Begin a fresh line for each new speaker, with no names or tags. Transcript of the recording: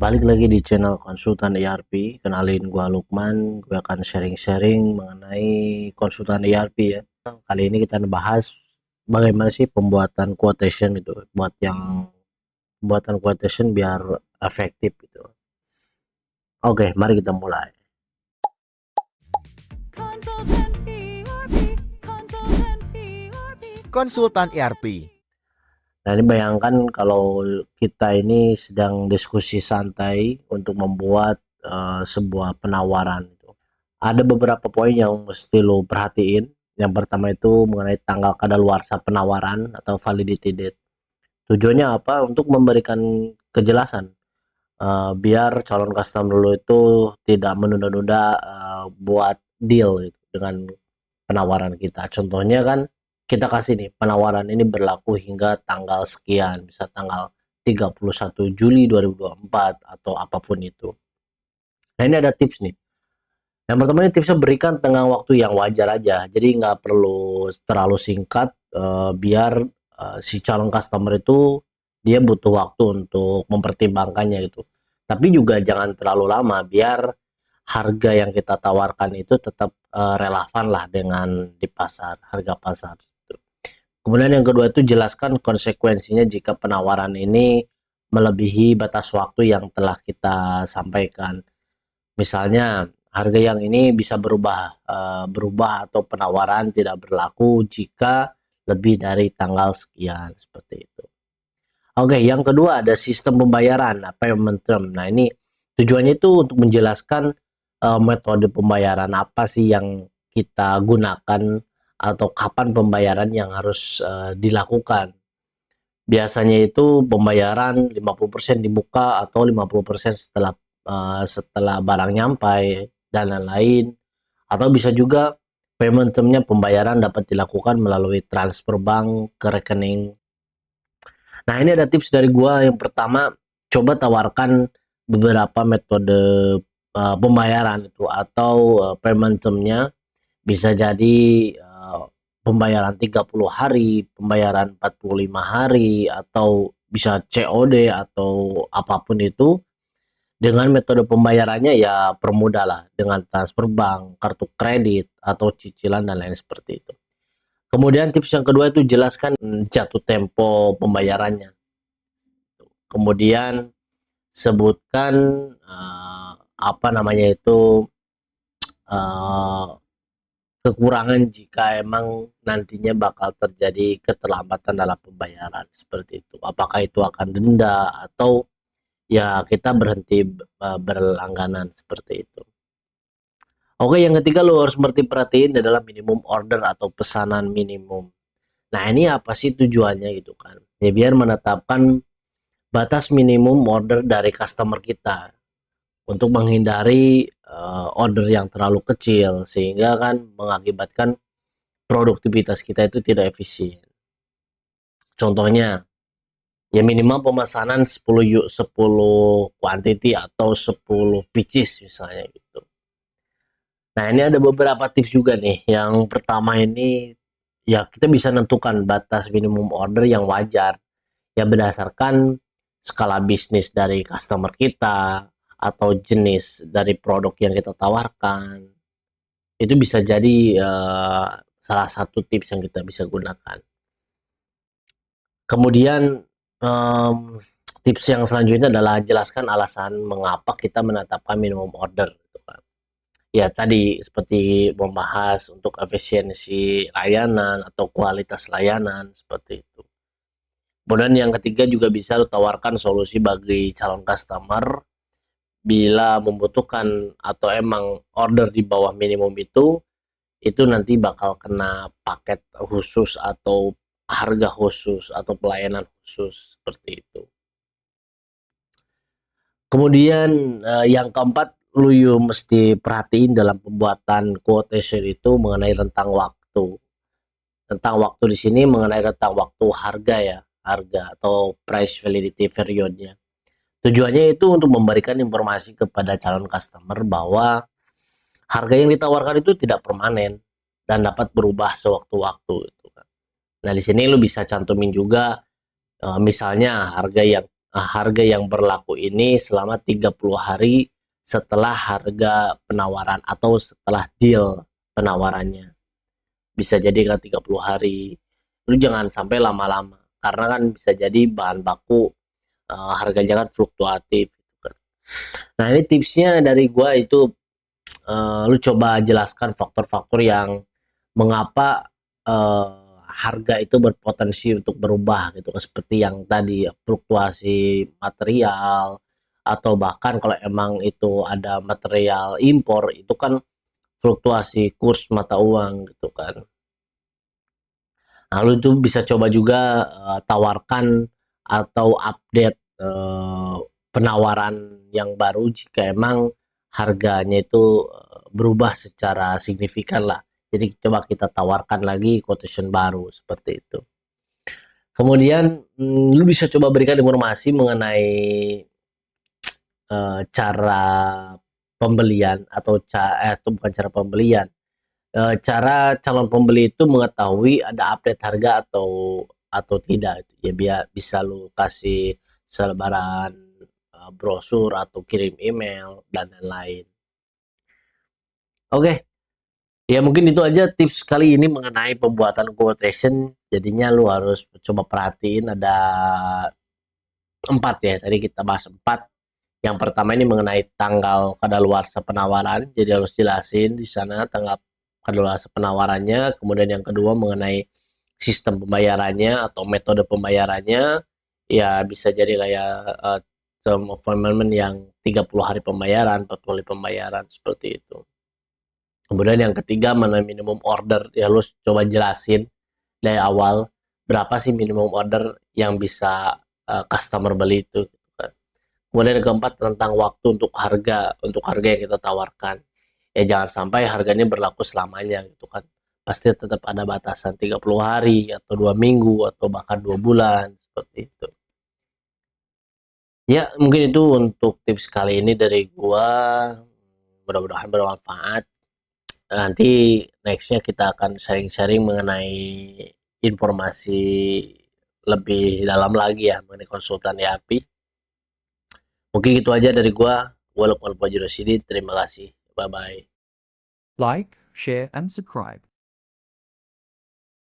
Balik lagi di channel Konsultan ERP. Kenalin gua Lukman. Gue akan sharing-sharing mengenai konsultan ERP ya. Kali ini kita bahas bagaimana sih pembuatan quotation itu, buat yang pembuatan quotation biar efektif gitu. Oke, mari kita mulai.
Konsultan ERP.
Nah, ini bayangkan kalau kita ini sedang diskusi santai untuk membuat sebuah penawaran itu. Ada beberapa poin yang mesti lo perhatiin. Yang pertama itu mengenai tanggal kadaluarsa penawaran atau validity date. Tujuannya apa? Untuk memberikan kejelasan biar calon customer lo itu tidak menunda-nunda buat deal gitu, dengan penawaran kita. Contohnya kan kita kasih nih penawaran ini berlaku hingga tanggal sekian, bisa tanggal 31 Juli 2024 atau apapun itu. Nah, ini ada tips nih. Yang pertama ini tipsnya berikan tengah waktu yang wajar aja. Jadi nggak perlu terlalu singkat biar si calon customer itu dia butuh waktu untuk mempertimbangkannya gitu. Tapi juga jangan terlalu lama biar harga yang kita tawarkan itu tetap relevan lah dengan di pasar, harga pasar. Kemudian yang kedua itu jelaskan konsekuensinya jika penawaran ini melebihi batas waktu yang telah kita sampaikan. Misalnya harga yang ini bisa berubah atau penawaran tidak berlaku jika lebih dari tanggal sekian, seperti itu. Oke, yang kedua ada sistem pembayaran, payment term. Nah, ini tujuannya itu untuk menjelaskan metode pembayaran apa sih yang kita gunakan atau kapan pembayaran yang harus dilakukan. Biasanya itu pembayaran 50% dibuka atau 50% setelah barang nyampai dan lain-lain. Atau bisa juga payment term-nya pembayaran dapat dilakukan melalui transfer bank ke rekening. Nah, ini ada tips dari gua. Yang pertama, coba tawarkan beberapa metode pembayaran itu atau payment term-nya. Bisa jadi pembayaran 30 hari, pembayaran 45 hari, atau bisa COD atau apapun itu. Dengan metode pembayarannya ya permudah lah, dengan transfer bank, kartu kredit, atau cicilan dan lain seperti itu. Kemudian tips yang kedua itu jelaskan jatuh tempo pembayarannya. Kemudian sebutkan apa namanya itu kekurangan jika emang nantinya bakal terjadi keterlambatan dalam pembayaran, seperti itu. Apakah itu akan denda atau ya kita berhenti berlangganan, seperti itu. Oke, yang ketiga lo harus perhatiin adalah minimum order atau pesanan minimum. Nah, ini apa sih tujuannya gitu kan? Ya biar menetapkan batas minimum order dari customer kita untuk menghindari order yang terlalu kecil sehingga kan mengakibatkan produktivitas kita itu tidak efisien. Contohnya, ya minimal pemesanan 10 quantity atau 10 pieces misalnya gitu. Nah, ini ada beberapa tips juga nih. Yang pertama ini ya kita bisa tentukan batas minimum order yang wajar ya berdasarkan skala bisnis dari customer kita atau jenis dari produk yang kita tawarkan. Itu bisa jadi salah satu tips yang kita bisa gunakan. Kemudian tips yang selanjutnya adalah jelaskan alasan mengapa kita menetapkan minimum order gitu kan. Ya tadi seperti membahas untuk efisiensi layanan atau kualitas layanan, seperti itu. Kemudian yang ketiga juga bisa tawarkan solusi bagi calon customer bila membutuhkan atau emang order di bawah minimum itu nanti bakal kena paket khusus atau harga khusus atau pelayanan khusus, seperti itu. Kemudian yang keempat, lu mesti perhatiin dalam pembuatan quotation itu mengenai rentang waktu. Rentang waktu di sini mengenai rentang waktu harga ya, harga atau price validity periodnya. Tujuannya itu untuk memberikan informasi kepada calon customer bahwa harga yang ditawarkan itu tidak permanen dan dapat berubah sewaktu-waktu gitu kan. Nah, di sini lu bisa cantumin juga misalnya harga yang harga yang berlaku ini selama 30 hari setelah harga penawaran atau setelah deal penawarannya. Bisa jadi kan 30 hari. Lu jangan sampai lama-lama karena kan bisa jadi bahan baku harganya kan fluktuatif gitu kan. Nah, ini tipsnya dari gua itu, lu coba jelaskan faktor-faktor yang mengapa harga itu berpotensi untuk berubah gitu, seperti yang tadi fluktuasi material atau bahkan kalau emang itu ada material impor itu kan fluktuasi kurs mata uang gitu kan. Lalu itu bisa coba juga tawarkan atau update penawaran yang baru jika emang harganya itu berubah secara signifikan lah. Jadi coba kita tawarkan lagi quotation baru seperti itu. Kemudian lu bisa coba berikan informasi mengenai cara pembelian atau itu bukan cara pembelian, cara calon pembeli itu mengetahui ada update harga atau tidak. Ya biar bisa lu kasih selebaran brosur atau kirim email dan lain-lain. Oke, ya mungkin itu aja tips kali ini mengenai pembuatan quotation. Jadinya lu harus coba perhatiin ada 4 ya. Tadi kita bahas 4. Yang pertama ini mengenai tanggal kadaluarsa penawaran. Jadi harus jelasin di sana tanggal kadaluarsa penawarannya. Kemudian yang kedua mengenai sistem pembayarannya atau metode pembayarannya. Ya bisa jadi kayak term of amendment yang 30 hari pembayaran, 40 hari pembayaran seperti itu. Kemudian yang ketiga mengenai minimum order. Ya lu coba jelasin dari awal berapa sih minimum order yang bisa customer beli itu. Kemudian yang keempat tentang waktu untuk harga yang kita tawarkan. Ya jangan sampai harganya berlaku selamanya gitu kan. Pasti tetap ada batasan 30 hari atau 2 minggu atau bahkan 2 bulan seperti itu. Ya mungkin itu untuk tips kali ini dari gua. Mudah-mudahan bermanfaat. Nanti nextnya kita akan sharing-sharing mengenai informasi lebih dalam lagi ya mengenai konsultan ERP. Mungkin itu aja dari gua. Gua Lukman Fajrul Terima kasih. Bye bye.
Like, share, and subscribe.